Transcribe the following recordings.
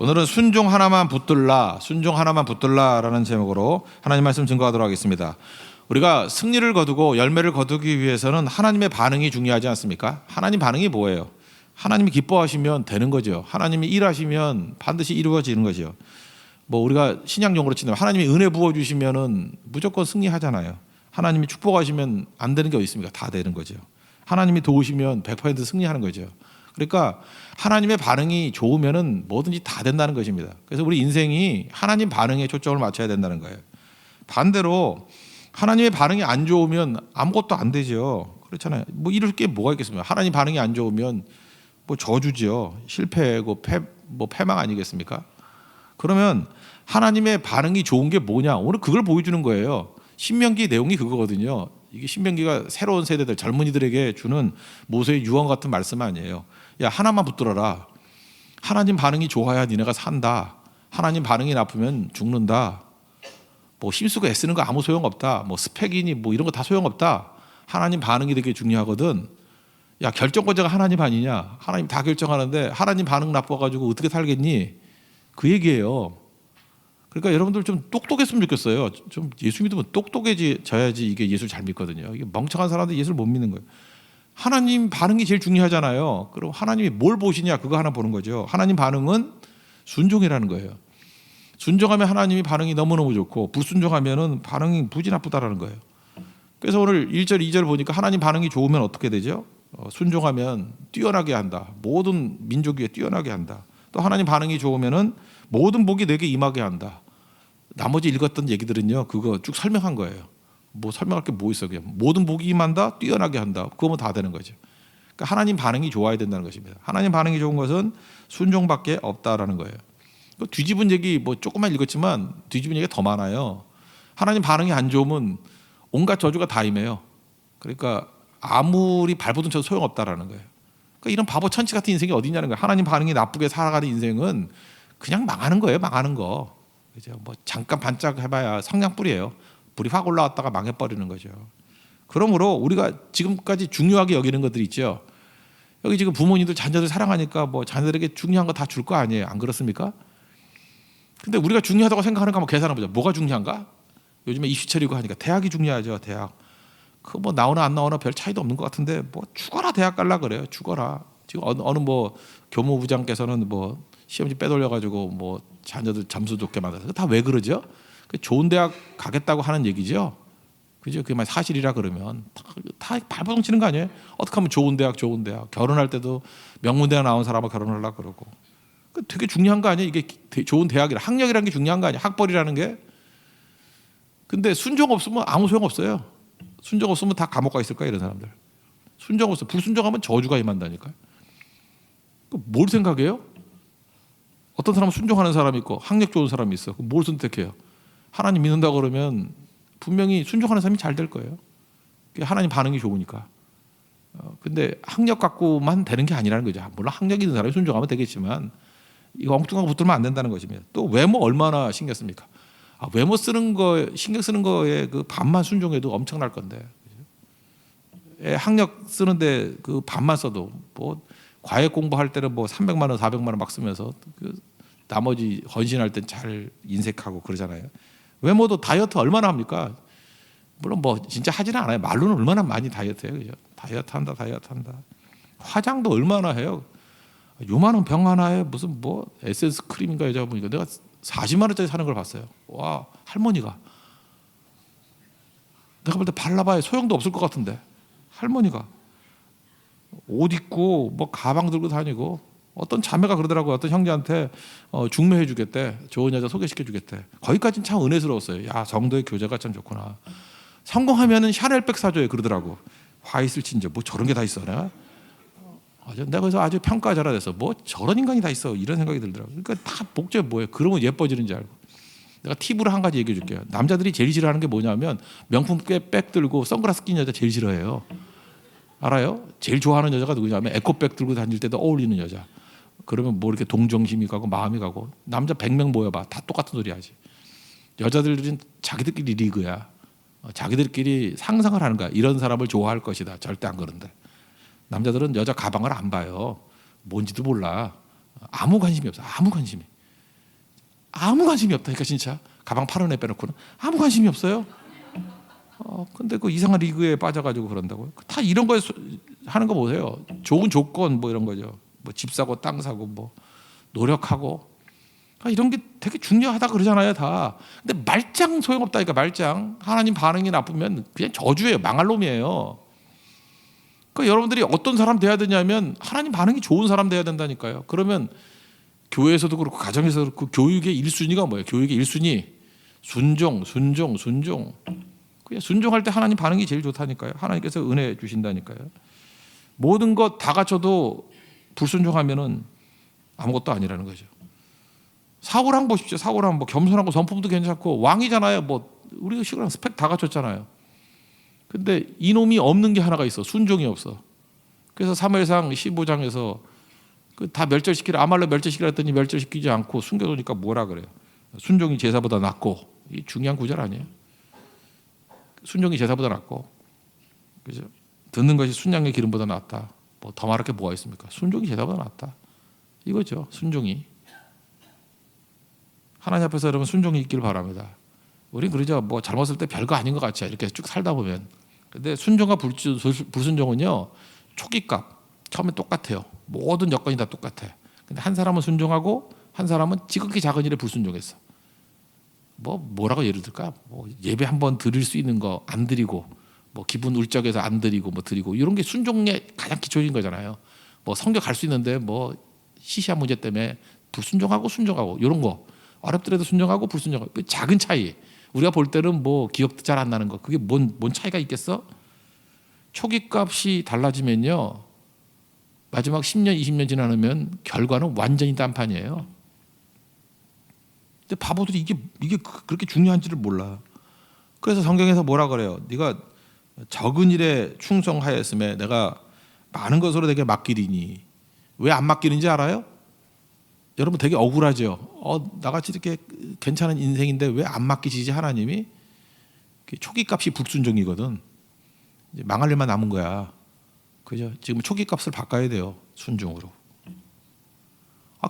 오늘은 순종 하나만 붙들라, 순종 하나만 붙들라라는 제목으로 하나님 말씀 증거하도록 하겠습니다. 우리가 승리를 거두고 열매를 거두기 위해서는 하나님의 반응이 중요하지 않습니까? 하나님 반응이 뭐예요? 하나님이 기뻐하시면 되는 거죠. 하나님이 일하시면 반드시 이루어지는 거죠. 뭐 우리가 신약 용어로 치면 하나님이 은혜 부어 주시면은 무조건 승리하잖아요. 하나님이 축복하시면 안 되는 게 어디 있습니까? 다 되는 거죠. 하나님이 도우시면 100% 승리하는 거죠. 그러니까 하나님의 반응이 좋으면은 뭐든지 다 된다는 것입니다. 그래서 우리 인생이 하나님 반응에 초점을 맞춰야 된다는 거예요. 반대로 하나님의 반응이 안 좋으면 아무것도 안 되죠. 그렇잖아요. 뭐 이럴 게 뭐가 있겠습니까? 하나님 반응이 안 좋으면 뭐 저주죠. 실패고 패망 아니겠습니까? 그러면 하나님의 반응이 좋은 게 뭐냐? 오늘 그걸 보여주는 거예요. 신명기 내용이 그거거든요. 이게 신명기가 새로운 세대들 젊은이들에게 주는 모세의 유언 같은 말씀 아니에요. 야, 하나만 붙들어라. 하나님 반응이 좋아야 니네가 산다. 하나님 반응이 나쁘면 죽는다. 뭐 힘쓰고 애쓰는 거 아무 소용없다. 뭐 스펙이니 뭐 이런 거 다 소용없다. 하나님 반응이 되게 중요하거든. 야, 결정권자가 하나님 아니냐? 하나님 다 결정하는데 하나님 반응 나빠가지고 어떻게 살겠니? 그 얘기예요. 그러니까 여러분들 좀 똑똑했으면 좋겠어요. 좀 예수 믿으면 똑똑해져야지 이게 예수를 잘 믿거든요. 이게 멍청한 사람들 예수를 못 믿는 거예요. 하나님 반응이 제일 중요하잖아요. 그럼 하나님이 뭘 보시냐 그거 하나 보는 거죠. 하나님 반응은 순종이라는 거예요. 순종하면 하나님이 반응이 너무너무 좋고 불순종하면은 반응이 무지 나쁘다라는 거예요. 그래서 오늘 1절 2절 보니까 하나님 반응이 좋으면 어떻게 되죠? 순종하면 뛰어나게 한다. 모든 민족 위에 뛰어나게 한다. 또 하나님 반응이 좋으면은 모든 복이 내게 임하게 한다. 나머지 읽었던 얘기들은요 그거 쭉 설명한 거예요. 뭐 설명할 게 뭐 있어? 그냥 모든 복이 임한다, 뛰어나게 한다. 그거면 다 되는 거죠. 그러니까 하나님 반응이 좋아야 된다는 것입니다. 하나님 반응이 좋은 것은 순종밖에 없다라는 거예요. 뒤집은 얘기 뭐 조금만 읽었지만 뒤집은 얘기가 더 많아요. 하나님 반응이 안 좋으면 온갖 저주가 다 임해요. 그러니까 아무리 발버둥 쳐도 소용없다라는 거예요. 그러니까 이런 바보 천치 같은 인생이 어디 있냐는 거예요. 하나님 반응이 나쁘게 살아가는 인생은 그냥 망하는 거예요. 망하는 거. 그죠? 뭐 잠깐 반짝 해봐야 성냥불이에요. 불이 확 올라왔다가 망해버리는 거죠. 그러므로 우리가 지금까지 중요하게 여기는 것들 있죠. 여기 지금 부모님들 자녀들 사랑하니까 뭐 자녀들에게 중요한 거 다 줄 거 아니에요. 안 그렇습니까? 근데 우리가 중요하다고 생각하는 거 한번 계산해보자. 뭐가 중요한가? 요즘에 이슈철이고 하니까 대학이 중요하죠. 대학. 그 뭐 나오나 안 나오나 별 차이도 없는 것 같은데 뭐 죽어라 대학 갈라 그래요. 죽어라. 지금 어느 뭐 교무부장께서는 뭐 시험지 빼돌려가지고 뭐 자녀들 점수 좋게 만들어서 다 왜 그러죠? 좋은 대학 가겠다고 하는 얘기죠. 그죠? 그게 만약 사실이라 그러면 다 발버둥 치는 거 아니에요? 어떻게 하면 좋은 대학 결혼할 때도 명문대학 나온 사람하고 결혼하려고 그러고 되게 중요한 거 아니에요? 이게 좋은 대학이라 학력이라는 게 중요한 거 아니에요? 학벌이라는 게. 근데 순종 없으면 아무 소용 없어요. 순종 없으면 다 감옥 가 있을 거야 이런 사람들. 순종 없어. 불순종하면 저주가 임한다니까요. 뭘 생각해요? 어떤 사람은 순종하는 사람이 있고 학력 좋은 사람이 있어. 뭘 선택해요? 하나님 믿는다고 그러면 분명히 순종하는 사람이 잘 될 거예요. 하나님 반응이 좋으니까. 근데 학력 갖고만 되는 게 아니라는 거죠. 물론 학력 있는 사람이 순종하면 되겠지만 이거 엉뚱한 거 붙들면 안 된다는 것입니다. 또 외모 얼마나 신경 씁니까? 외모 쓰는 거 신경 쓰는 거에 그 반만 순종해도 엄청날 건데. 학력 쓰는데 그 반만 써도 뭐 과외 공부할 때는 뭐 300만 원, 400만 원 막 쓰면서 그 나머지 헌신할 땐 잘 인색하고 그러잖아요. 외모도 다이어트 얼마나 합니까? 물론 뭐 진짜 하지는 않아요. 말로는 얼마나 많이 다이어트해요, 그죠? 다이어트 한다. 화장도 얼마나 해요? 요만한 병 하나에 무슨 뭐 에센스 크림인가 여자 보니까 내가 40만 원짜리 사는 걸 봤어요. 와, 할머니가 내가 볼 때 발라봐야 소용도 없을 것 같은데 할머니가 옷 입고 뭐 가방 들고 다니고 어떤 자매가 그러더라고요. 어떤 형제한테 중매해 주겠대. 좋은 여자 소개시켜 주겠대. 거기까지는 참 은혜스러웠어요. 야, 정도의 교제가 참 좋구나. 성공하면은 샤넬백 사줘요 그러더라고. 화 있을 진저 뭐 저런 게 다 있어. 내가 그래서 아주 평가 잘해서 뭐 저런 인간이 다 있어 이런 생각이 들더라고요. 그러니까 다 목적이 뭐예요? 그러면 예뻐지는 줄 알고. 내가 팁으로 한 가지 얘기해 줄게요. 남자들이 제일 싫어하는 게 뭐냐면 명품 백 들고 선글라스 낀 여자 제일 싫어해요. 알아요? 제일 좋아하는 여자가 누구냐면 에코백 들고 다닐 때도 어울리는 여자. 그러면 뭐 이렇게 동정심이 가고 마음이 가고. 남자 100명 모여봐 다 똑같은 소리 하지. 여자들은 자기들끼리 리그야. 자기들끼리 상상을 하는 거야. 이런 사람을 좋아할 것이다. 절대 안 그런데. 남자들은 여자 가방을 안 봐요. 뭔지도 몰라. 아무 관심이 없어. 아무 관심이. 아무 관심이 없다니까 진짜. 가방 파는 애 빼놓고는 아무 관심이 없어요. 근데 그 이상한 리그에 빠져가지고 그런다고요. 다 이런 거 하는 거 보세요. 좋은 조건 뭐 이런 거죠. 뭐 집 사고 땅 사고 뭐 노력하고 이런 게 되게 중요하다 그러잖아요 다. 근데 말짱 소용없다니까. 말짱 하나님 반응이 나쁘면 그냥 저주예요. 망할 놈이에요. 그러니까 여러분들이 어떤 사람 돼야 되냐면 하나님 반응이 좋은 사람 돼야 된다니까요. 그러면 교회에서도 그렇고 가정에서도 그렇고 교육의 1순위가 뭐예요? 교육의 1순위 순종. 그냥 순종할 때 하나님 반응이 제일 좋다니까요. 하나님께서 은혜 주신다니까요. 모든 것 다 갖춰도 불순종하면은 아무것도 아니라는 거죠. 사울왕 보십시오. 사울왕 뭐 겸손하고 성품도 괜찮고 왕이잖아요. 뭐 우리가 시골랑 스펙 다 갖췄잖아요. 근데 이놈이 없는 게 하나가 있어. 순종이 없어. 그래서 사무엘상 15장에서 다 멸절시키라, 아말렉 멸절시키라 했더니 멸절시키지 않고 숨겨두니까 뭐라 그래요? 순종이 제사보다 낫고. 이 중요한 구절 아니에요? 순종이 제사보다 낫고, 그죠? 듣는 것이 순양의 기름보다 낫다. 뭐 더 말할 게 뭐가 있습니까? 순종이 제사보다 낫다. 이거죠. 순종이. 하나님 앞에서 여러분 순종이 있길 바랍니다. 우린 그러죠. 뭐 잘못을 때 별거 아닌 것 같죠. 이렇게 쭉 살다 보면. 근데 순종과 불순종은요, 초기값 처음에 똑같아요. 모든 여건이 다 똑같아. 근데 한 사람은 순종하고 한 사람은 지극히 작은 일에 불순종했어. 뭐라고 예를 들까? 뭐 예배 한번 드릴 수 있는 거 안 드리고, 뭐 기분 울적해서 안 드리고, 뭐 드리고, 이런 게 순종의 가장 기초인 거잖아요. 뭐 성경 갈 수 있는데 뭐 시시한 문제 때문에 불순종하고 순종하고 이런 거 어렵더라도 순종하고 불순종하고 그 작은 차이. 우리가 볼 때는 뭐 기억도 잘 안 나는 거. 그게 뭔 차이가 있겠어? 초기값이 달라지면요, 마지막 10년, 20년 지나면 결과는 완전히 딴판이에요. 근데 바보들이 이게 그렇게 중요한지를 몰라. 그래서 성경에서 뭐라 그래요? 네가 적은 일에 충성하였음에 내가 많은 것으로 내게 맡기리니. 왜 안 맡기는지 알아요? 여러분 되게 억울하죠. 나같이 이렇게 괜찮은 인생인데 왜 안 맡기시지 하나님이? 초기값이 불순종이거든. 이제 망할 일만 남은 거야. 그죠? 지금 초기값을 바꿔야 돼요. 순종으로.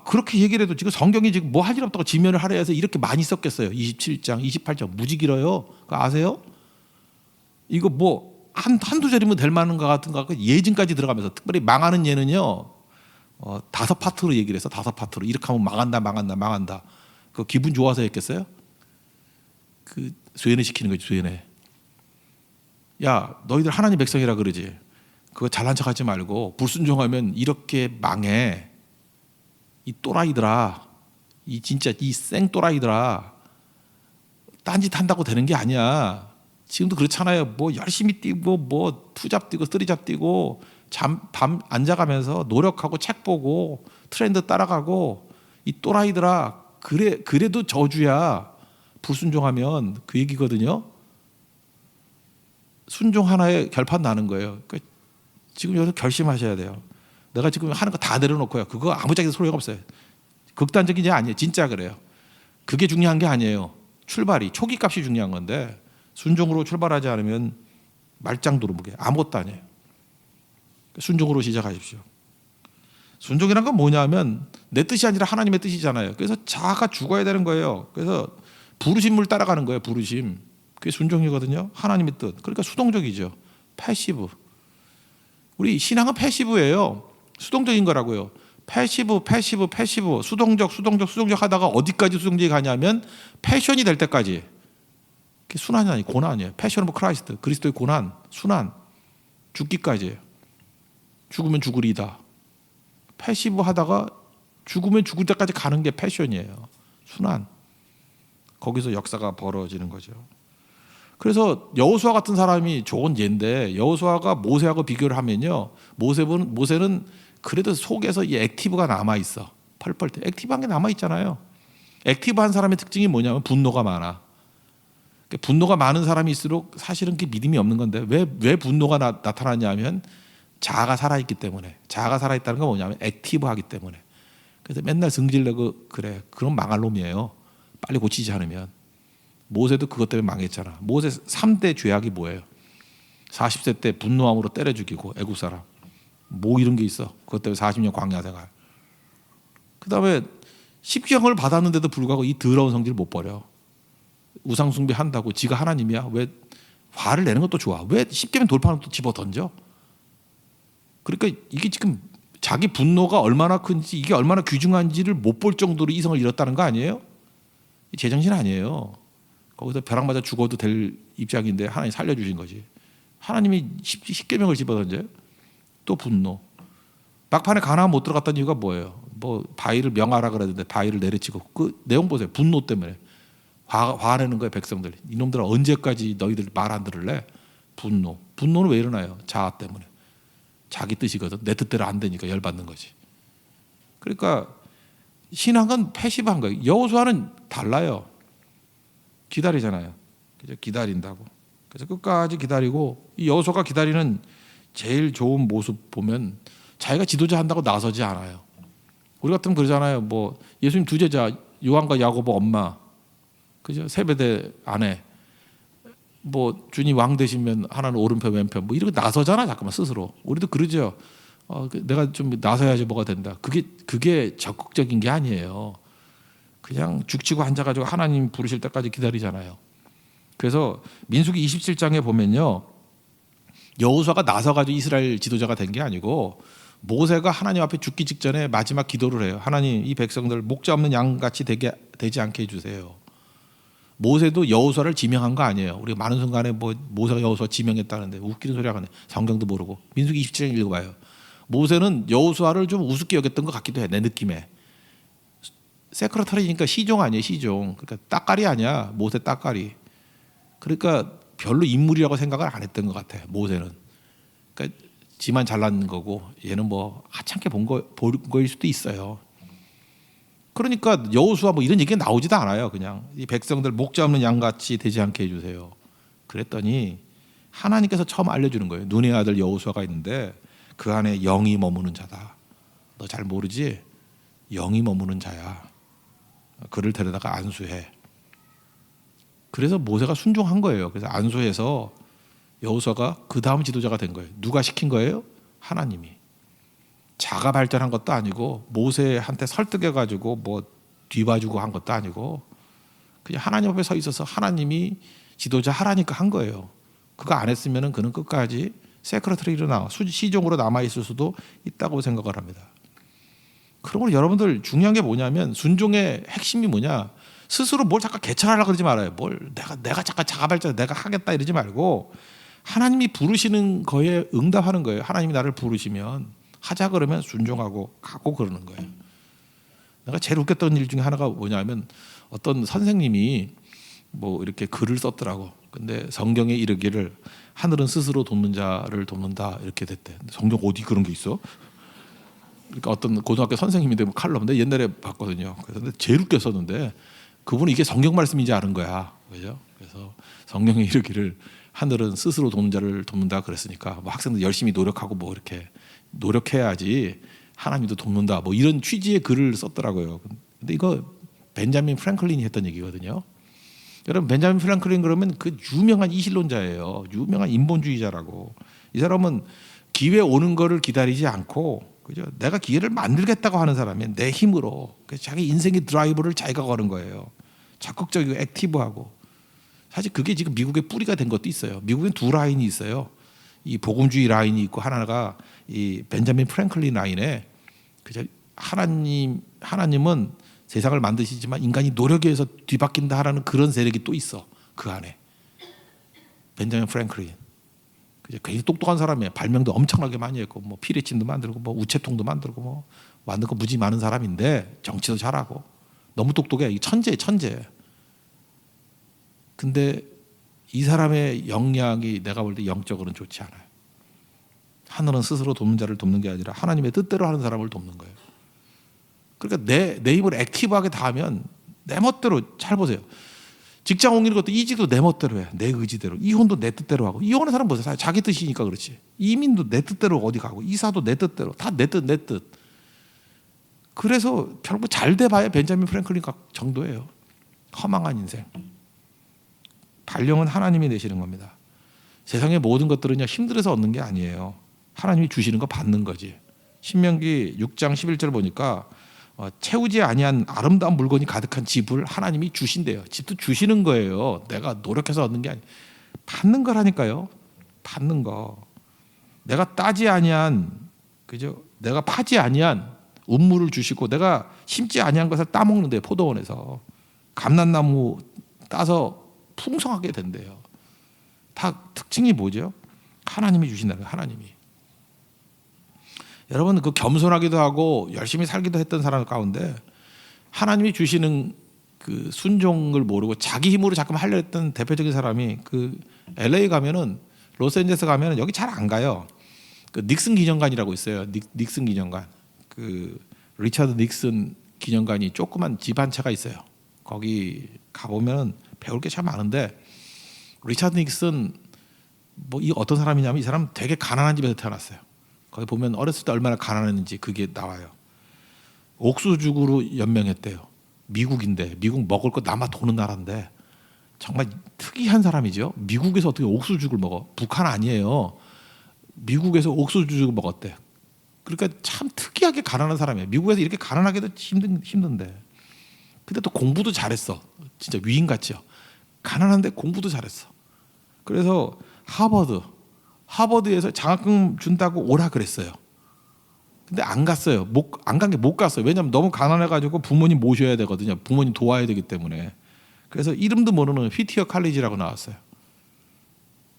그렇게 얘기를 해도 지금 성경이 지금 뭐 할 일 없다고 지면을 하려 해서 이렇게 많이 썼겠어요. 27장, 28장 무지 길어요. 그거 아세요? 이거 뭐 한두 절이면 될 만한 것 같은 거 예증까지 들어가면서, 특별히 망하는 예는요, 5파트로 얘기를 해서 5파트로 이렇게 하면 망한다. 그 기분 좋아서 했겠어요? 그 쇠뇌 시키는 거지, 쇠뇌. 야, 너희들 하나님 백성이라 그러지. 그거 잘난 척하지 말고 불순종하면 이렇게 망해. 이 또라이들아, 이 진짜 이 생또라이들아, 딴짓 한다고 되는 게 아니야. 지금도 그렇잖아요. 뭐 열심히 뛰고 뭐 투잡 뛰고 쓰리잡 뛰고 밤 앉아가면서 노력하고 책 보고 트렌드 따라가고, 이 또라이들아, 그래도 저주야. 불순종하면 그 얘기거든요. 순종 하나에 결판 나는 거예요. 그러니까 지금 여기서 결심하셔야 돼요. 내가 지금 하는 거 다 내려놓고요, 그거 아무짝에도 소용 없어요. 극단적인 게 아니에요. 진짜 그래요. 그게 중요한 게 아니에요. 출발이, 초기값이 중요한 건데 순종으로 출발하지 않으면 말짱도루묵에 아무것도 아니에요. 순종으로 시작하십시오. 순종이란 건 뭐냐면 내 뜻이 아니라 하나님의 뜻이잖아요. 그래서 자아가 죽어야 되는 거예요. 그래서 부르심을 따라가는 거예요. 부르심. 그게 순종이거든요. 하나님의 뜻. 그러니까 수동적이죠. 패시브. 우리 신앙은 패시브예요. 수동적인 거라고요. 패시브. 수동적 하다가 어디까지 수동적이 가냐면 패션이 될 때까지. 그게 순환이 아니에요. 고난이에요. 패션 오브 크라이스트. 그리스도의 고난, 순환. 죽기까지예요. 죽으면 죽으리다. 패시브 하다가 죽으면 죽을 때까지 가는 게 패션이에요. 순환. 거기서 역사가 벌어지는 거죠. 그래서 여호수아 같은 사람이 좋은 예인데, 여호수아가 모세하고 비교를 하면요, 모세는 그래도 속에서 이 액티브가 남아있어. 펄펄 때 액티브한 게 남아있잖아요. 액티브한 사람의 특징이 뭐냐면 분노가 많아. 분노가 많은 사람일수록 사실은 그게 믿음이 없는 건데, 왜 분노가 나타나냐면 자아가 살아있기 때문에. 자아가 살아있다는 건 뭐냐면 액티브하기 때문에. 그래서 맨날 승질내고 그래. 그럼 망할 놈이에요. 빨리 고치지 않으면. 모세도 그것 때문에 망했잖아. 모세 3대 죄악이 뭐예요? 40세 때 분노함으로 때려 죽이고, 애국 사람. 뭐 이런 게 있어. 그것 때문에 40년 광야 생활. 그 다음에 십계명을 받았는데도 불구하고 이 더러운 성질을 못 버려. 우상 숭배한다고 지가 하나님이야? 왜 화를 내는 것도 좋아? 왜 십계명 돌파는 또 집어 던져? 그러니까 이게 지금 자기 분노가 얼마나 큰지, 이게 얼마나 귀중한지를 못 볼 정도로 이성을 잃었다는 거 아니에요? 제정신 아니에요. 거기서 벼락 맞아 죽어도 될 입장인데 하나님 살려주신 거지. 하나님이 십계명을 집어 던져요? 또 분노. 막판에 가나안 못 들어갔던 이유가 뭐예요? 뭐 바위를 명하라 그랬는데 바위를 내려치고, 그 내용 보세요. 분노 때문에 화내는 거예요. 백성들. 이놈들은 언제까지 너희들 말 안 들을래? 분노. 분노는 왜 일어나요? 자아 때문에. 자기 뜻이거든. 내 뜻대로 안 되니까 열받는 거지. 그러니까 신앙은 패시브한 거예요. 여호수아는 달라요. 기다리잖아요. 그죠? 기다린다고. 그래서 끝까지 기다리고, 이 여호수아가 기다리는 제일 좋은 모습 보면 자기가 지도자 한다고 나서지 않아요. 우리 같으면 그러잖아요. 뭐 예수님 두 제자, 요한과 야고보 엄마, 그죠? 세베대 아내, 뭐 주님 왕 되시면 하나는 오른편 왼편, 뭐 이렇게 나서잖아. 잠깐만 스스로. 우리도 그러죠. 내가 좀 나서야지 뭐가 된다. 그게 적극적인 게 아니에요. 그냥 죽치고 앉아가지고 하나님 부르실 때까지 기다리잖아요. 그래서 민수기 27장에 보면요, 여호수아가 나서가지고 이스라엘 지도자가 된 게 아니고 모세가 하나님 앞에 죽기 직전에 마지막 기도를 해요. 하나님, 이 백성들 목자 없는 양같이 되지 않게 해주세요. 모세도 여호수아를 지명한 거 아니에요. 우리가 많은 순간에 뭐 모세가 여호수아 지명했다는데 웃기는 소리 하네. 성경도 모르고. 민수기 27장 읽어봐요. 모세는 여호수아를 좀 우습게 여겼던 것 같기도 해. 내 느낌에. 세크레터리니까 시종 아니에요. 시종. 그러니까 따까리 아니야. 모세 따까리. 그러니까 별로 인물이라고 생각을 안 했던 것 같아요. 모세는. 그러니까 지만 잘난 거고 얘는 뭐 하찮게 본 거일 수도 있어요. 그러니까 여호수아 뭐 이런 얘기가 나오지도 않아요. 그냥 이 백성들 목자 없는 양같이 되지 않게 해주세요. 그랬더니 하나님께서 처음 알려주는 거예요. 눈의 아들 여호수아가 있는데 그 안에 영이 머무는 자다. 너 잘 모르지? 영이 머무는 자야. 그를 데려다가 안수해. 그래서 모세가 순종한 거예요. 그래서 안수해서 여호수아가 그 다음 지도자가 된 거예요. 누가 시킨 거예요? 하나님이. 자가 발전한 것도 아니고 모세한테 설득해가지고 뭐 뒤봐주고 한 것도 아니고 그냥 하나님 앞에 서 있어서 하나님이 지도자 하라니까 한 거예요. 그거 안 했으면 그는 끝까지 세크레터리로 시종으로 남아있을 수도 있다고 생각을 합니다. 그러므로 여러분들 중요한 게 뭐냐면 순종의 핵심이 뭐냐, 스스로 뭘 잠깐 개척하려고 그러지 말아요. 뭘 내가 잠깐 자가발전 내가 하겠다 이러지 말고 하나님이 부르시는 거에 응답하는 거예요. 하나님이 나를 부르시면 하자 그러면 순종하고 가고 그러는 거예요. 내가 제일 웃겼던 일 중에 하나가 뭐냐면 어떤 선생님이 뭐 이렇게 글을 썼더라고. 근데 성경에 이르기를 하늘은 스스로 돕는 자를 돕는다 이렇게 됐대. 성경 어디 그런 게 있어? 그러니까 어떤 고등학교 선생님인데 뭐 칼럼인데 옛날에 봤거든요. 그래서 제일 웃겨 썼는데 그분은 이게 성경 말씀인지 아는 거야. 그죠? 그래서 성경에 이르기를 하늘은 스스로 돕는 자를 돕는다 그랬으니까 뭐 학생들 열심히 노력하고 뭐 이렇게 노력해야지 하나님도 돕는다 뭐 이런 취지의 글을 썼더라고요. 근데 이거 벤자민 프랭클린이 했던 얘기거든요. 여러분 벤자민 프랭클린 그러면 그 유명한 이실론자예요. 유명한 인본주의자라고. 이 사람은 기회 오는 거를 기다리지 않고 그죠? 내가 기회를 만들겠다고 하는 사람이 내 힘으로 자기 인생의 드라이브를 자기가 거는 거예요. 적극적이고 액티브하고. 사실 그게 지금 미국의 뿌리가 된 것도 있어요. 미국엔 두 라인이 있어요. 이 복음주의 라인이 있고 하나가 이 벤자민 프랭클린 라인에 그죠? 하나님은 세상을 만드시지만 인간이 노력에 의해서 뒤바뀐다 하라는 그런 세력이 또 있어. 그 안에. 벤자민 프랭클린. 굉장히 똑똑한 사람이에요. 발명도 엄청나게 많이 했고 뭐 피레침도 만들고 뭐 우체통도 만들고 뭐 만든 거 무지 많은 사람인데 정치도 잘하고 너무 똑똑해. 천재예요, 천재. 근데 이 사람의 역량이 내가 볼 때 영적으로는 좋지 않아요. 하늘은 스스로 돕는 자를 돕는 게 아니라 하나님의 뜻대로 하는 사람을 돕는 거예요. 그러니까 내 힘을 액티브하게 다하면 내 멋대로. 잘 보세요. 직장 옮기는 것도 이직도 내 멋대로 해. 내 의지대로. 이혼도 내 뜻대로 하고. 이혼하는 사람 보세요. 자기 뜻이니까 그렇지. 이민도 내 뜻대로 어디 가고 이사도 내 뜻대로. 다 내 뜻. 그래서 결국 잘 돼봐야 벤자민 프랭클린 정도예요. 허망한 인생. 발령은 하나님이 내시는 겁니다. 세상의 모든 것들은요 힘들어서 얻는 게 아니에요. 하나님이 주시는 거 받는 거지. 신명기 6장 11절 보니까 채우지 아니한 아름다운 물건이 가득한 집을 하나님이 주신대요. 집도 주시는 거예요. 내가 노력해서 얻는 게 아니, 받는 거라니까요. 받는 거. 내가 따지 아니한, 그죠? 내가 파지 아니한 운물을 주시고 내가 심지 아니한 것을 따먹는데요. 포도원에서 감람나무 따서 풍성하게 된대요. 다 특징이 뭐죠? 하나님이 주신다는 거예요. 하나님이. 여러분, 그 겸손하기도 하고 열심히 살기도 했던 사람 가운데 하나님이 주시는 그 순종을 모르고 자기 힘으로 자꾸 하려 했던 대표적인 사람이, 그 LA 가면은, 로스앤젤레스 가면은 여기 잘 안 가요. 그 닉슨 기념관이라고 있어요. 닉슨 기념관. 그 리처드 닉슨 기념관이 조그만 집 한 채가 있어요. 거기 가보면 배울 게 참 많은데, 리처드 닉슨 뭐 이 어떤 사람이냐면 이 사람 되게 가난한 집에서 태어났어요. 거기 보면 어렸을 때 얼마나 가난했는지 그게 나와요. 옥수죽으로 연명했대요. 미국인데, 미국 먹을 거 남아 도는 나라인데 정말 특이한 사람이죠. 미국에서 어떻게 옥수죽을 먹어? 북한 아니에요. 미국에서 옥수죽을 먹었대. 그러니까 참 특이하게 가난한 사람이에요. 미국에서 이렇게 가난하게도 힘든데, 근데 또 공부도 잘했어. 진짜 위인같이요. 가난한데 공부도 잘했어. 그래서 하버드에서 장학금 준다고 오라 그랬어요. 근데 안 갔어요. 안 간 게 못 갔어요. 왜냐하면 너무 가난해가지고 부모님 모셔야 되거든요. 부모님 도와야 되기 때문에. 그래서 이름도 모르는 휘티어 칼리지라고 나왔어요.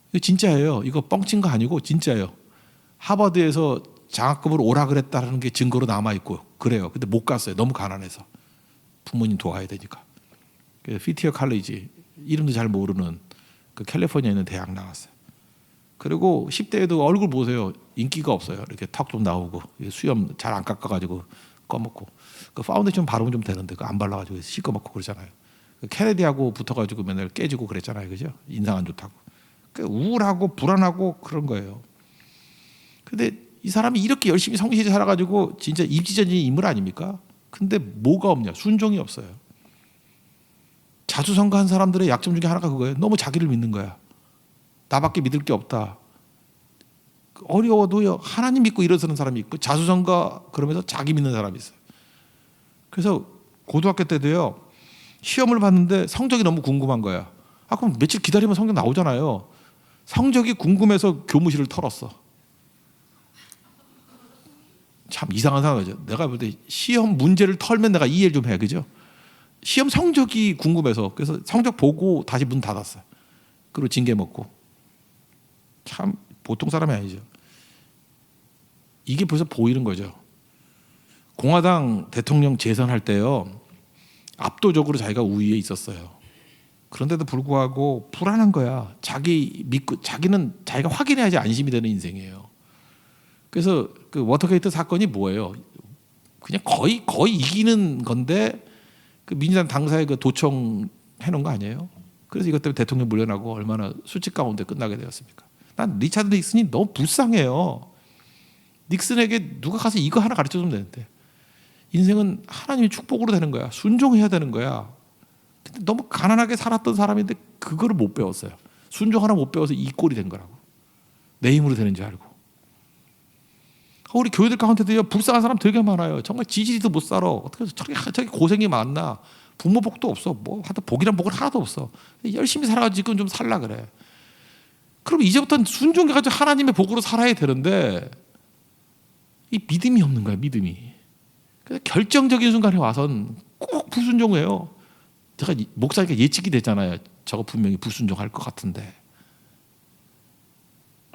이거 진짜예요. 이거 뻥친 거 아니고 진짜예요. 하버드에서 장학금으로 오라 그랬다는 게 증거로 남아 있고 그래요. 근데 못 갔어요. 너무 가난해서. 부모님 도와야 되니까. 휘티어 칼리지, 이름도 잘 모르는 그 캘리포니아에 있는 대학 나왔어요. 그리고 10대에도 얼굴 보세요. 인기가 없어요. 이렇게 턱 좀 나오고 수염 잘 안 깎아가지고 꺼먹고, 그 파운데이션 바르면 좀 되는데 그 안 발라가지고 시꺼멓고 그러잖아요. 케네디하고 붙어가지고 맨날 깨지고 그랬잖아요. 그죠? 인상 안 좋다고. 우울하고 불안하고 그런 거예요. 근데 이 사람이 이렇게 열심히 성실히 살아가지고 진짜 입지전진 인물 아닙니까? 근데 뭐가 없냐? 순종이 없어요. 자수성가한 사람들의 약점 중에 하나가 그거예요. 너무 자기를 믿는 거야. 나밖에 믿을 게 없다. 어려워도요, 하나님 믿고 일어서는 사람이 있고, 자수성가 그러면서 자기 믿는 사람이 있어요. 그래서 고등학교 때도요, 시험을 봤는데 성적이 너무 궁금한 거야. 그럼 며칠 기다리면 성적 나오잖아요. 성적이 궁금해서 교무실을 털었어. 참 이상한 상황이죠. 내가 볼 때 시험 문제를 털면 내가 이해를 좀 해, 그죠? 시험 성적이 궁금해서, 그래서 성적 보고 다시 문 닫았어요. 그리고 징계 먹고. 참 보통 사람이 아니죠. 이게 벌써 보이는 거죠. 공화당 대통령 재선할 때요, 압도적으로 자기가 우위에 있었어요. 그런데도 불구하고 불안한 거야. 자기 믿고, 자기는 자기가 확인해야지 안심이 되는 인생이에요. 그래서 그 워터게이트 사건이 뭐예요? 그냥 거의 이기는 건데 그 민주당 당사에 그 도청 해놓은 거 아니에요? 그래서 이것 때문에 대통령 물러나고 얼마나 수직 가운데 끝나게 되었습니까? 난 리차드 닉슨이 너무 불쌍해요. 닉슨에게 누가 가서 이거 하나 가르쳐주면 되는데, 인생은 하나님의 축복으로 되는 거야. 순종해야 되는 거야. 근데 너무 가난하게 살았던 사람인데 그거를 못 배웠어요. 순종 하나 못 배워서 이 꼴이 된 거라고. 내 힘으로 되는 줄 알고. 우리 교회들 가운데도요, 불쌍한 사람 되게 많아요. 정말 지지리도 못 살아. 어떻게 해서 저렇게 고생이 많나. 부모 복도 없어. 뭐 하여튼 복이란 복은 하나도 없어. 열심히 살아가지고 지금 좀 살라 그래. 그럼 이제부터는 순종해가지고 하나님의 복으로 살아야 되는데 이 믿음이 없는 거야. 믿음이. 그래서 결정적인 순간에 와선 꼭 불순종해요. 제가 목사니까 예측이 되잖아요. 저거 분명히 불순종할 것 같은데.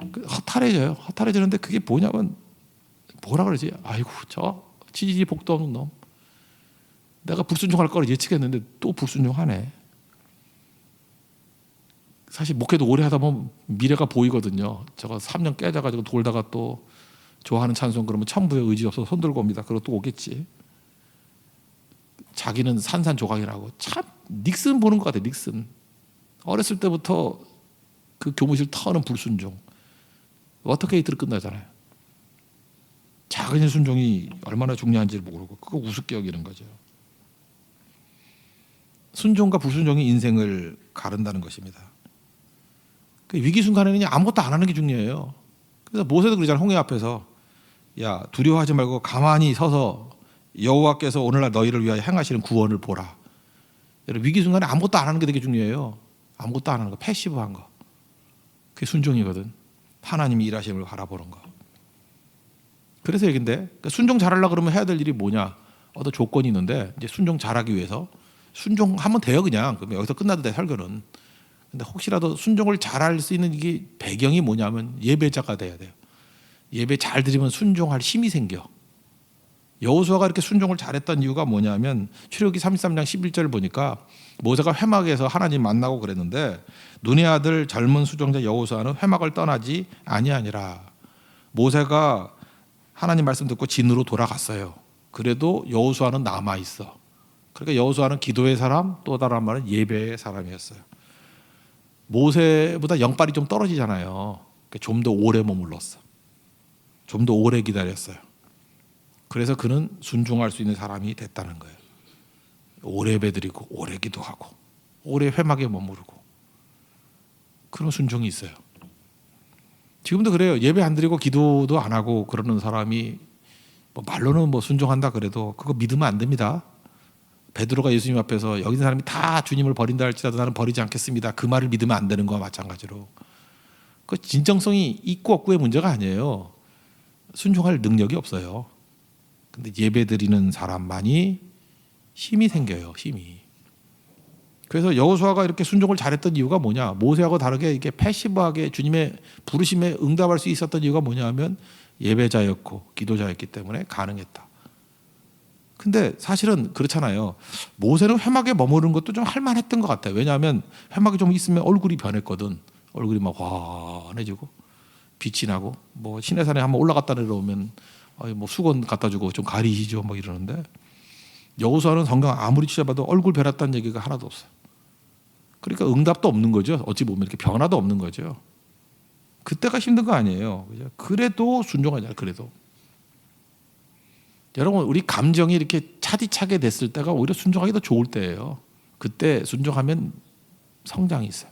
허탈해져요. 허탈해지는데 그게 뭐냐면, 뭐라 그러지? 아이고, 저 지지 복도 없는 놈. 내가 불순종할 거를 예측했는데 또 불순종하네. 사실 목회도 오래 하다 보면 미래가 보이거든요. 저거 3년 깨져가지고 돌다가 또 좋아하는 찬송 그러면 천부의 의지 없어서 손 들고 옵니다. 그리고 또 오겠지. 자기는 산산조각이라고. 참 닉슨 보는 것 같아. 닉슨. 어렸을 때부터 그 교무실 터는 불순종. 워터게이트로 끝나잖아요. 작은 순종이 얼마나 중요한지를 모르고 그거 우습게 여기는 거죠. 순종과 불순종이 인생을 가른다는 것입니다. 그 위기 순간에는 아무것도 안 하는 게 중요해요. 그래서 모세도 그러잖아요. 홍해 앞에서, 야, 두려워하지 말고 가만히 서서 여호와께서 오늘날 너희를 위하여 행하시는 구원을 보라. 여러분, 위기 순간에 아무것도 안 하는 게 되게 중요해요. 아무것도 안 하는 거, 패시브한 거. 그게 순종이거든. 하나님이 일하심을 바라보는 거. 그래서 얘긴데, 그러니까 순종 잘하려고 그러면 해야 될 일이 뭐냐? 어떤 조건이 있는데, 이제 순종 잘하기 위해서 순종하면 돼요, 그냥. 그럼 여기서 끝나도 돼, 설교는. 근데 혹시라도 순종을 잘할 수 있는 이게 배경이 뭐냐면 예배자가 돼야 돼요. 예배 잘 드리면 순종할 힘이 생겨. 여호수아가 이렇게 순종을 잘했던 이유가 뭐냐면 출애굽기 33장 11절 보니까 모세가 회막에서 하나님 만나고 그랬는데 눈의 아들 젊은 수종자 여호수아는 회막을 떠나지 아니하니라. 모세가 하나님 말씀 듣고 진으로 돌아갔어요. 그래도 여호수아는 남아 있어. 그러니까 여호수아는 기도의 사람, 또 다른 말은 예배의 사람이었어요. 모세보다 영빨이 좀 떨어지잖아요. 좀 더 오래 머물렀어. 좀 더 오래 기다렸어요. 그래서 그는 순종할 수 있는 사람이 됐다는 거예요. 오래 예배드리고 오래 기도하고 오래 회막에 머무르고 그런 순종이 있어요. 지금도 그래요. 예배 안 드리고 기도도 안 하고 그러는 사람이 뭐 말로는 뭐 순종한다 그래도 그거 믿으면 안 됩니다. 베드로가 예수님 앞에서 여기 있는 사람이 다 주님을 버린다 할지라도 나는 버리지 않겠습니다. 그 말을 믿으면 안 되는 거와 마찬가지로 그 진정성이 있고 없고의 문제가 아니에요. 순종할 능력이 없어요. 근데 예배드리는 사람만이 힘이 생겨요. 힘이. 그래서 여호수아가 이렇게 순종을 잘했던 이유가 뭐냐? 모세하고 다르게 이렇게 패시브하게 주님의 부르심에 응답할 수 있었던 이유가 뭐냐면 예배자였고 기도자였기 때문에 가능했다. 근데 사실은 그렇잖아요. 모세는 회막에 머무르는 것도 좀 할만했던 것 같아요. 왜냐하면 회막에 좀 있으면 얼굴이 변했거든. 얼굴이 막 환해지고 빛이 나고 뭐 시내산에 한번 올라갔다 내려오면 뭐 수건 갖다 주고 좀 가리시죠 뭐 이러는데 여호수아는 성경 아무리 찾아봐도 얼굴 변했다는 얘기가 하나도 없어요. 그러니까 응답도 없는 거죠. 어찌 보면 이렇게 변화도 없는 거죠. 그때가 힘든 거 아니에요. 그죠? 그래도 순종하잖아요. 그래도 여러분 우리 감정이 이렇게 차디차게 됐을 때가 오히려 순종하기 더 좋을 때예요. 그때 순종하면 성장이 있어요.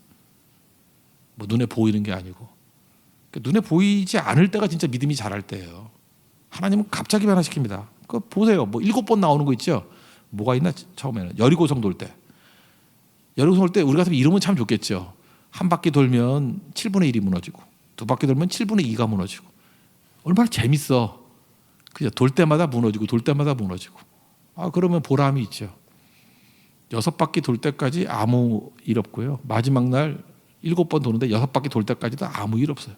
뭐 눈에 보이는 게 아니고 눈에 보이지 않을 때가 진짜 믿음이 자랄 때예요. 하나님은 갑자기 변화시킵니다. 그 보세요. 뭐 7번 나오는 거 있죠. 뭐가 있나 처음에는 여리고성 돌 때. 여리고성 돌 때 우리 같으면 이러면 참 좋겠죠. 한 바퀴 돌면 7분의 1이 무너지고 두 바퀴 돌면 7분의 2가 무너지고 얼마나 재밌어. 그죠? 돌 때마다 무너지고 돌 때마다 무너지고. 그러면 보람이 있죠. 6바퀴 돌 때까지 아무 일 없고요. 마지막 날 7번 도는데 6바퀴 돌 때까지도 아무 일 없어요.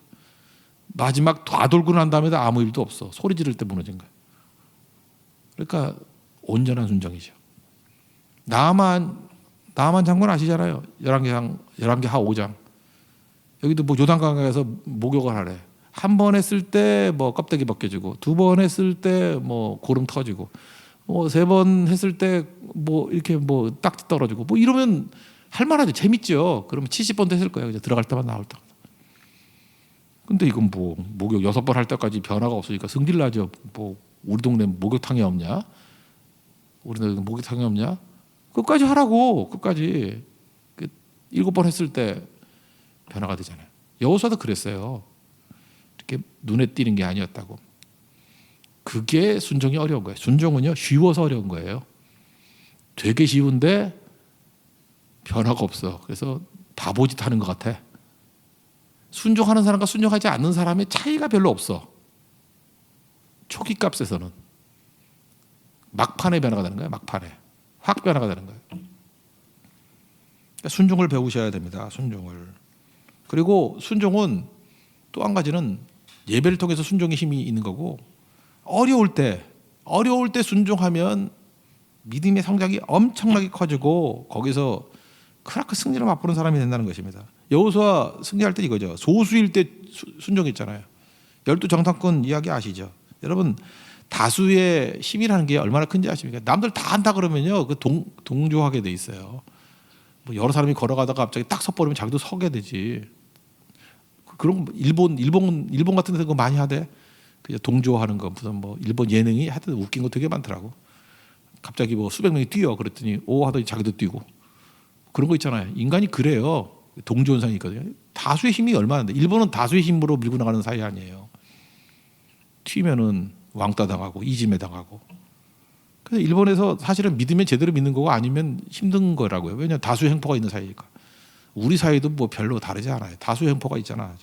마지막 다 돌고 난 다음에도 아무 일도 없어. 소리 지를 때 무너진 거예요. 그러니까 온전한 순종이죠. 나만 장군 아시잖아요. 11개 하 5장. 여기도 뭐 요단강에서 목욕을 하래. 한 번 했을 때 뭐 껍데기 벗겨지고 두 번 했을 때 뭐 고름 터지고 뭐 세 번 했을 때 뭐 이렇게 뭐 딱지 떨어지고 뭐 이러면 할만하죠. 재밌죠. 그러면 70번도 했을 거예요. 이제 들어갈 때마다 나올 때마다. 근데 이건 뭐 목욕 6번 할 때까지 변화가 없으니까 승질 나죠. 뭐 우리 동네 목욕탕이 없냐? 우리 동네 목욕탕이 없냐? 끝까지 하라고. 끝까지 7번 했을 때 변화가 되잖아요. 여호수아도 그랬어요. 이렇게 눈에 띄는 게 아니었다고. 그게 순종이 어려운 거예요. 순종은요 쉬워서 어려운 거예요. 되게 쉬운데 변화가 없어. 그래서 바보짓 하는 것 같아. 순종하는 사람과 순종하지 않는 사람의 차이가 별로 없어. 초기 값에서는 막판에 변화가 되는 거예요. 막판에 확 변화가 되는 거예요. 그러니까 순종을 배우셔야 됩니다. 순종을. 그리고 순종은 또 한 가지는 예배를 통해서 순종의 힘이 있는 거고 어려울 때 순종하면 믿음의 성장이 엄청나게 커지고 거기서 크나큰 승리를 맛보는 사람이 된다는 것입니다. 여호수아 승리할 때 이거죠. 소수일 때 순종했잖아요. 12정탐꾼 이야기 아시죠? 여러분 다수의 힘이라는 게 얼마나 큰지 아십니까? 남들 다 한다 그러면요 그 동조하게 돼 있어요. 뭐 여러 사람이 걸어가다가 갑자기 딱 섰버리면 자기도 서게 되지. 그런 일본 같은 데서 그거 많이 하대. 그냥 동조하는 거 무슨 뭐 일본 예능이 하여튼 웃긴 거 되게 많더라고. 갑자기 뭐 수백 명이 뛰어 그랬더니 오 하더니 자기도 뛰고 그런 거 있잖아요. 인간이 그래요. 동조 현상이 있거든요. 다수의 힘이 얼마나 돼. 일본은 다수의 힘으로 밀고 나가는 사회 아니에요. 튀면은 왕따 당하고 이지매 당하고 그래서 일본에서 사실은 믿으면 제대로 믿는 거고 아니면 힘든 거라고요. 왜냐하면 다수 횡포가 있는 사회니까. 우리 사회도 뭐 별로 다르지 않아요. 다수 횡포가 있잖아.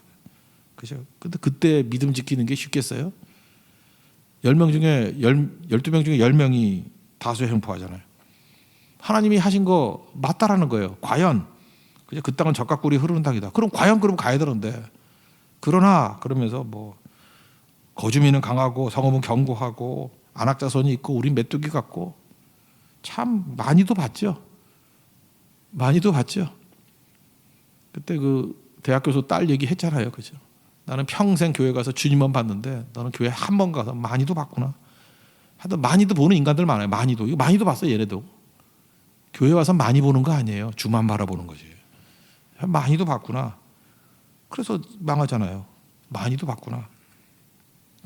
그죠? 근데 그때 믿음 지키는 게 쉽겠어요? 10명 중에 12명 중에 10명이 다수 횡포하잖아요. 하나님이 하신 거 맞다라는 거예요. 과연 그냥 그 땅은 젖과 꿀이 흐르는 땅이다. 그럼 과연 그럼 가야 되는데. 그러나 그러면서 뭐 거주민은 강하고 성읍은 견고하고 안악자손이 있고 우린 메뚜기 같고 참 많이도 봤죠. 많이도 봤죠. 그때 그 대학 교수 딸 얘기했잖아요. 그죠? 나는 평생 교회 가서 주님만 봤는데 너는 교회 한 번 가서 많이도 봤구나. 하여튼 많이도 보는 인간들 많아요. 많이도. 이거 많이도 봤어요. 얘네도. 교회 와서 많이 보는 거 아니에요. 주만 바라보는 거지. 많이도 봤구나. 그래서 망하잖아요. 많이도 봤구나.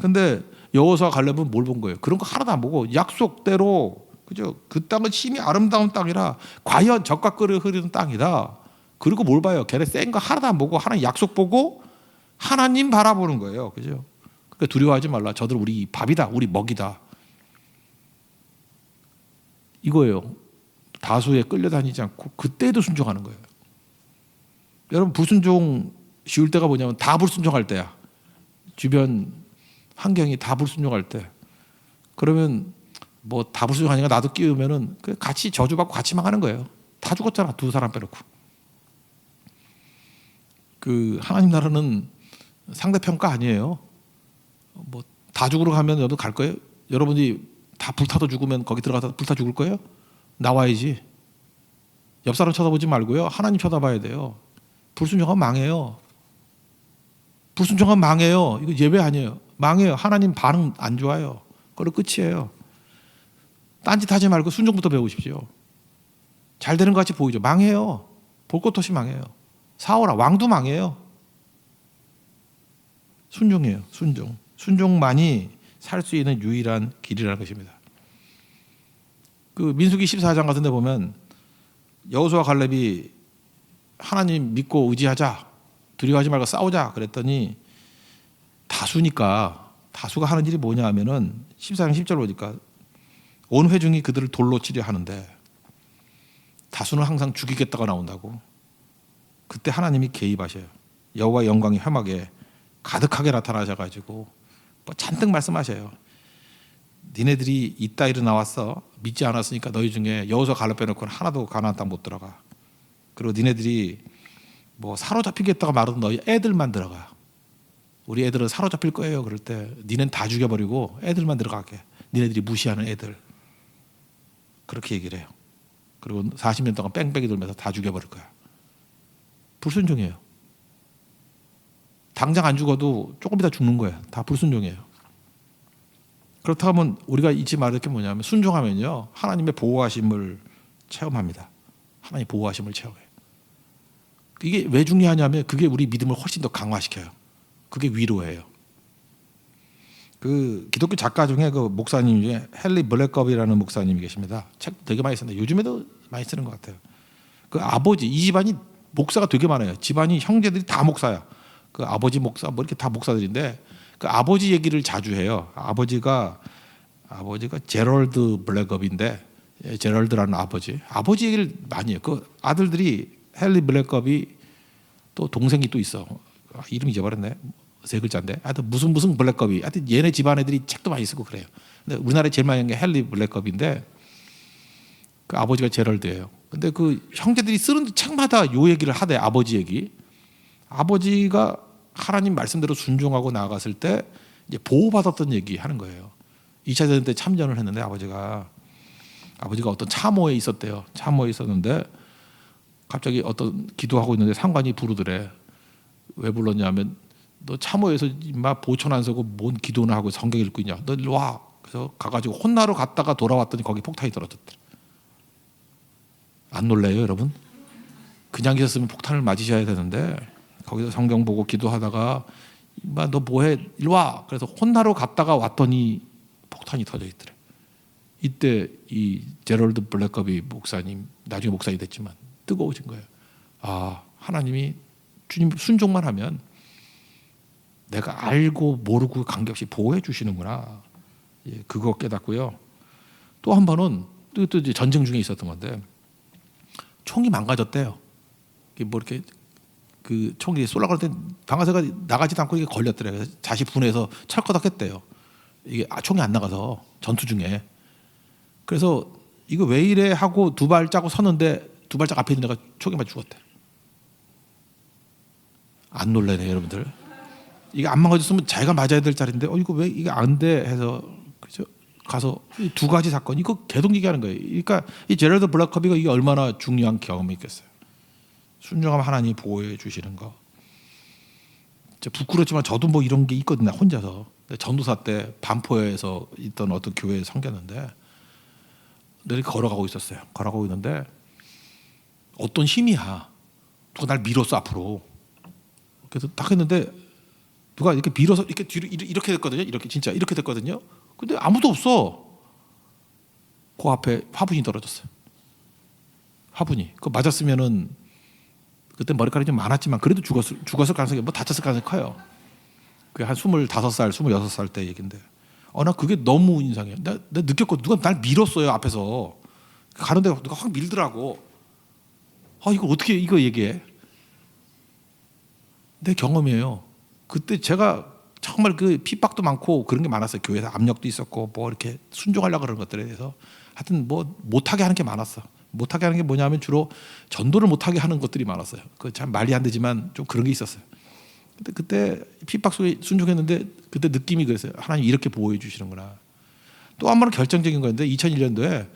근데 여호수아 갈렙은 뭘 본 거예요? 그런 거 하나도 안 보고 약속대로 그죠? 그 땅은 심히 아름다운 땅이라 과연 젖과 꿀이 흐르는 땅이다. 그리고 뭘 봐요? 걔네 센 거 하나도 안 보고 하나님 약속 보고 하나님 바라보는 거예요. 그죠? 그러니까 두려워하지 말라. 저들 우리 밥이다. 우리 먹이다. 이거예요. 다수에 끌려다니지 않고 그때도 순종하는 거예요. 여러분 불순종 쉬울 때가 뭐냐면 다 불순종할 때야. 주변 환경이 다 불순종할 때. 그러면 뭐 다 불순종하니까 나도 끼우면은 같이 저주받고 같이 망하는 거예요. 다 죽었잖아. 두 사람 빼놓고. 그 하나님 나라는 상대평가 아니에요. 뭐 다 죽으러 가면 너도 갈 거예요? 여러분이 다 불타도 죽으면 거기 들어가서 불타 죽을 거예요? 나와야지. 옆 사람 쳐다보지 말고요. 하나님 쳐다봐야 돼요. 불순종하면 망해요. 불순종하면 망해요. 이거 예배 아니에요. 망해요. 하나님 반응 안 좋아요. 그걸로 끝이에요. 딴짓 하지 말고 순종부터 배우십시오. 잘 되는 것 같이 보이죠. 망해요. 볼 것 없이 망해요. 사오라 왕도 망해요. 순종이에요. 순종. 순종만이 살 수 있는 유일한 길이라는 것입니다. 그 민수기 14장 같은 데 보면 여호수아 갈렙이 하나님 믿고 의지하자. 두려워하지 말고 싸우자 그랬더니 다수가 하는 일이 뭐냐 하면은 14장 10절 보니까 온 회중이 그들을 돌로 치려 하는데 다수는 항상 죽이겠다가 나온다고. 그때 하나님이 개입하셔요. 여호와의 영광이 회막에 가득하게 나타나셔가지고 뭐 잔뜩 말씀하셔요. 니네들이 이따위로 나왔어. 믿지 않았으니까 너희 중에 여호수아 갈렙 빼놓고는 하나도 가나안 땅 못 들어가. 그리고 니네들이 뭐 사로잡히겠다고 말하던 너희 애들만 들어가. 우리 애들은 사로잡힐 거예요. 그럴 때 니넨 다 죽여버리고 애들만 들어가게. 니네들이 무시하는 애들. 그렇게 얘기를 해요. 그리고 40년 동안 뺑뺑이 돌면서 다 죽여버릴 거야. 불순종이에요. 당장 안 죽어도 조금 이따 죽는 거예요. 다 불순종이에요. 그렇다면 우리가 잊지 말을 게 뭐냐면 순종하면요. 하나님의 보호하심을 체험합니다. 하나님의 보호하심을 체험해요. 이게 왜 중요하냐면 그게 우리 믿음을 훨씬 더 강화시켜요. 그게 위로예요. 그 기독교 작가 중에 그 목사님 중에 헨리 블랙겁이라는 목사님이 계십니다. 책 되게 많이 쓰는데 요즘에도 많이 쓰는 것 같아요. 그 아버지 이 집안이 목사가 되게 많아요. 집안이 형제들이 다 목사야. 그 아버지 목사 뭐 이렇게 다 목사들인데 그 아버지 얘기를 자주 해요. 아버지가 제럴드 블랙겁인데 제럴드라는 아버지 얘기를 많이 해요. 그 아들들이 헨리 블랙겁이 또 동생이 또 있어. 이름 잊어버렸네. 세 글자인데. 하여튼 무슨 블랙겁이. 하여튼 얘네 집안 애들이 책도 많이 쓰고 그래요. 근데 우리나라에 제일 많이 하는 게 헨리 블랙겁인데 그 아버지가 제럴드예요. 근데 그 형제들이 쓰는 책마다 요 얘기를 하대. 아버지 얘기. 아버지가 하나님 말씀대로 순종하고 나아갔을 때 이제 보호받았던 얘기 하는 거예요. 2차 대전 때 참전을 했는데 아버지가 어떤 참호에 있었대요. 참호에 있었는데 갑자기 어떤 기도하고 있는데 상관이 부르더래. 왜 불렀냐면 너 참호에서 인마 보촌 안 서고 뭔 기도나 하고 성경 읽고 있냐. 너 일로 와. 그래서 가가지고 혼나러 갔다가 돌아왔더니 거기 폭탄이 떨어졌더래. 안 놀래요 여러분? 그냥 계셨으면 폭탄을 맞으셔야 되는데 거기서 성경 보고 기도하다가 인마 너 뭐해 일로 와. 그래서 혼나러 갔다가 왔더니 폭탄이 터져 있더래. 이때 이 제럴드 블랙컵이 목사님 나중에 목사님 됐지만 뜨거워진 거예요. 아 하나님이 주님 순종만 하면 내가 알고 모르고 관계없이 보호해 주시는구나. 예, 그거 깨닫고요. 또 한 번은 또 이제 전쟁 중에 있었던 건데 총이 망가졌대요. 이게 뭐 이렇게 그 총이 쏠라고 할 때 방아쇠가 나가지도 않고 이게 걸렸더래요. 그래서 다시 분해서 찰거덕했대요. 이게 총이 안 나가서 전투 중에. 그래서 이거 왜 이래 하고 두 발자국 섰는데 두 발짝 앞에 있는 애가 총에 맞아 죽었대. 안 놀래네 여러분들. 이게 안 망가졌으면 자기가 맞아야 될 자리인데 이거 왜 이게 안 돼 해서 그죠? 가서 이 두 가지 사건 이거 개동기게 하는 거예요. 그러니까 이 제럴드 블랙커비가 이게 얼마나 중요한 경험이 있겠어요. 순종하면 하나님이 보호해 주시는 거. 부끄럽지만 저도 뭐 이런 게 있거든요. 혼자서 전도사 때 반포에서 있던 어떤 교회에 섬겼는데 늘 걸어가고 있었어요. 걸어가고 있는데 어떤 힘이야. 누가 날 밀었어 앞으로. 그래서 딱 했는데 누가 이렇게 밀어서 이렇게 뒤로 이렇게 됐거든요. 이렇게 진짜 이렇게 됐거든요. 근데 아무도 없어. 그 앞에 화분이 떨어졌어요. 화분이. 그거 맞았으면은 그때 머리카락이 좀 많았지만 그래도 죽었을 가능성이 뭐 다쳤을 가능성이 커요. 그게 한 25살, 26살 때 얘긴데. 나 그게 너무 인상이에요. 내가 느꼈거든. 누가 날 밀었어요 앞에서. 가는데 누가 확 밀더라고. 이거 어떻게 이거 얘기해? 내 경험이에요. 그때 제가 정말 그 핍박도 많고 그런 게 많았어요. 교회에서 압력도 있었고 뭐 이렇게 순종하려고 그런 것들에 대해서 하여튼 뭐 못하게 하는 게 많았어. 못하게 하는 게 뭐냐면 주로 전도를 못하게 하는 것들이 많았어요. 그 참 말이 안 되지만 좀 그런 게 있었어요. 근데 그때 핍박 속에 순종했는데 그때 느낌이 그랬어요. 하나님 이렇게 보호해 주시는구나. 또 한 번은 결정적인 건데 2001년도에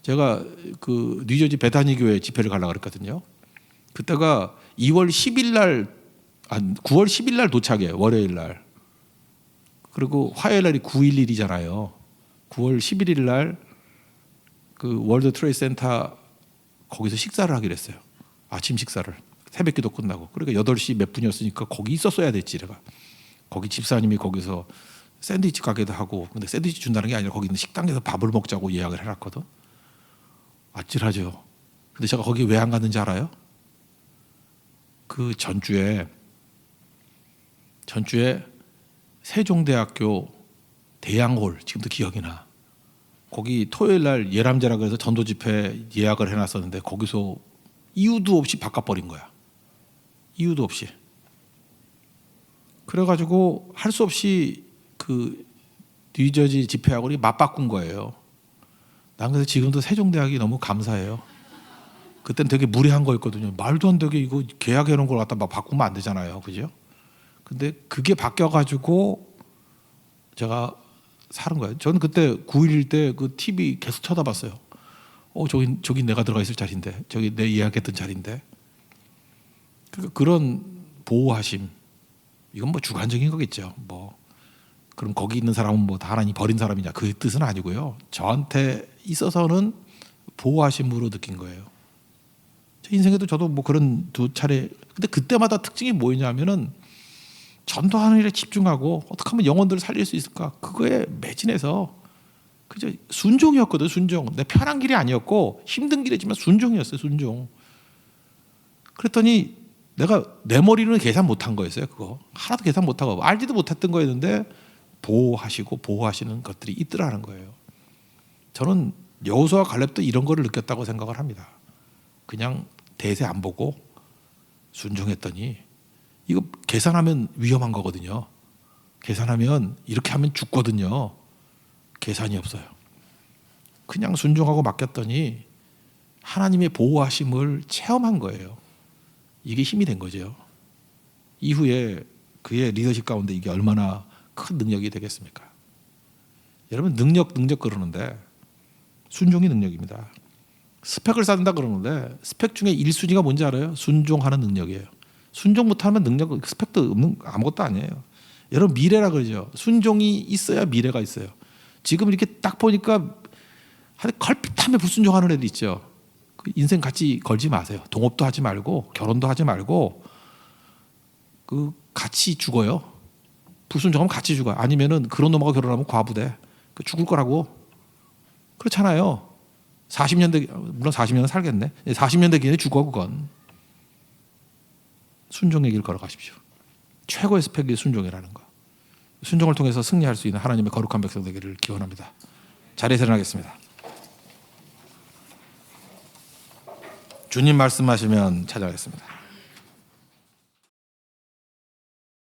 제가 그 뉴저지 베타니 교회 집회를 가려고 그랬거든요. 그때가 9월 10일 날 도착이에요. 월요일 날. 그리고 화요일 날이 9.11이잖아요. 9월 11일 날 그 월드 트레이드 센터 거기서 식사를 하기로 했어요. 아침 식사를. 새벽기도 끝나고. 그러니까 8시 몇 분이었으니까 거기 있었어야 됐지 내가. 거기 집사님이 거기서 샌드위치 가게도 하고 근데 샌드위치 준다는 게 아니라 거기 있는 식당에서 밥을 먹자고 예약을 해놨거든. 아찔하죠. 근데 제가 거기 왜 안 갔는지 알아요? 그 전주에 세종대학교 대양홀 지금도 기억이 나. 거기 토요일 날 예람제라 그래서 전도 집회 예약을 해놨었는데 거기서 이유도 없이 바꿔버린 거야. 이유도 없이. 그래가지고 할 수 없이 그 뉴저지 집회하고 맞바꾼 거예요. 난 그래서 지금도 세종대학이 너무 감사해요. 그때는 되게 무례한 거였거든요. 말도 안 되게 이거 계약해 놓은 걸 갖다 막 바꾸면 안 되잖아요. 그죠? 근데 그게 바뀌어가지고 제가 사는 거예요. 저는 그때 9.11 때 그 TV 계속 쳐다봤어요. 저기 내가 들어가 있을 자리인데, 저기 내 예약했던 자리인데. 그러니까 그런 보호하심, 이건 뭐 주관적인 거겠죠. 뭐 그럼 거기 있는 사람은 뭐 다 하나님 버린 사람이냐 그 뜻은 아니고요. 저한테 있어서는 보호하심으로 느낀 거예요. 제 인생에도 저도 뭐 그런 두 차례. 근데 그때마다 특징이 뭐였냐면은 전도하는 일에 집중하고 어떻게 하면 영혼들을 살릴 수 있을까 그거에 매진해서 그저 순종이었거든. 순종. 내 편한 길이 아니었고 힘든 길이지만 순종이었어요. 순종. 그랬더니 내가 내 머리로는 계산 못한 거였어요. 그거 하나도 계산 못하고 알지도 못했던 거였는데 보호하시는 것들이 있더라는 거예요. 저는 여호수아와 갈렙도 이런 거를 느꼈다고 생각을 합니다. 그냥 대세 안 보고 순종했더니 이거 계산하면 위험한 거거든요. 계산하면 이렇게 하면 죽거든요. 계산이 없어요. 그냥 순종하고 맡겼더니 하나님의 보호하심을 체험한 거예요. 이게 힘이 된 거죠. 이후에 그의 리더십 가운데 이게 얼마나 큰 능력이 되겠습니까? 여러분 능력 그러는데 순종이 능력입니다. 스펙을 쌓는다 그러는데 스펙 중에 1순위가 뭔지 알아요? 순종하는 능력이에요. 순종 못하면 능력, 스펙도 없는 아무것도 아니에요. 여러분 미래라 그러죠. 순종이 있어야 미래가 있어요. 지금 이렇게 딱 보니까 걸핏하면 불순종하는 애들 있죠. 그 인생 같이 걸지 마세요. 동업도 하지 말고 결혼도 하지 말고 그 같이 죽어요. 불순종하면 같이 죽어요. 아니면은 그런 놈하고 결혼하면 과부돼. 그 죽을 거라고. 그렇잖아요. 40년대 물론 40년은 살겠네. 40년대 기간에 죽어 그건. 순종의 길 걸어가십시오. 최고의 스펙이 순종이라는 거. 순종을 통해서 승리할 수 있는 하나님의 거룩한 백성 되기를 기원합니다. 자리에서 일어나겠습니다. 주님 말씀하시면 찾아가겠습니다.